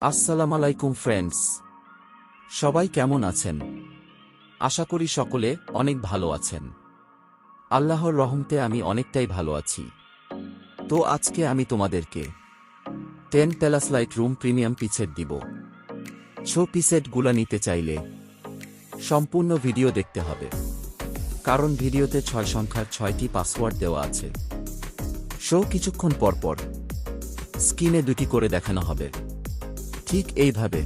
আসসালামু আলাইকুম ফ্রেন্ডস, সবাই কেমন আছেন? আশা করি সকলে অনেক ভালো আছেন। আল্লাহর রহমতে আমি অনেকটাই ভালো আছি। তো আজকে আমি তোমাদেরকে 10 tell us light room premium preset দিব। পিসেটগুলা নিতে চাইলে সম্পূর্ণ ভিডিও দেখতে হবে, কারণ ভিডিওতে 6 সংখ্যার 6টি পাসওয়ার্ড দেওয়া আছে। কিছুক্ষণ পরপর স্ক্রিনে 2টি করে দেখানো হবে, ঠিক এইভাবে।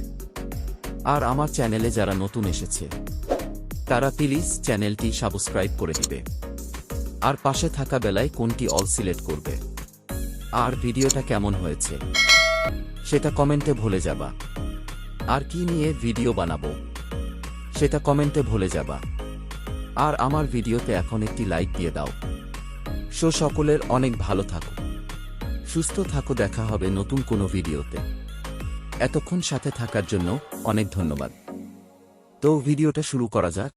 আর আমার চ্যানেলে যারা নতুন এসেছে তারা প্লিজ চ্যানেলটি সাবস্ক্রাইব করে দিবে, আর পাশে থাকা বেলায় কোনটি অল সিলেক্ট করবে। আর ভিডিওটা কেমন হয়েছে সেটা কমেন্টে ভুলে যাবা। আর কি নিয়ে ভিডিও বানাবো সেটা কমেন্টে ভুলে যাবা। আর আমার ভিডিওতে এখন একটি লাইক দিয়ে দাও। সকলের অনেক ভালো থাকো, সুস্থ থাকো। দেখা হবে নতুন কোনো ভিডিওতে। এতক্ষণ সাথে থাকার জন্য অনেক ধন্যবাদ। তো ভিডিওটা শুরু করা যাক।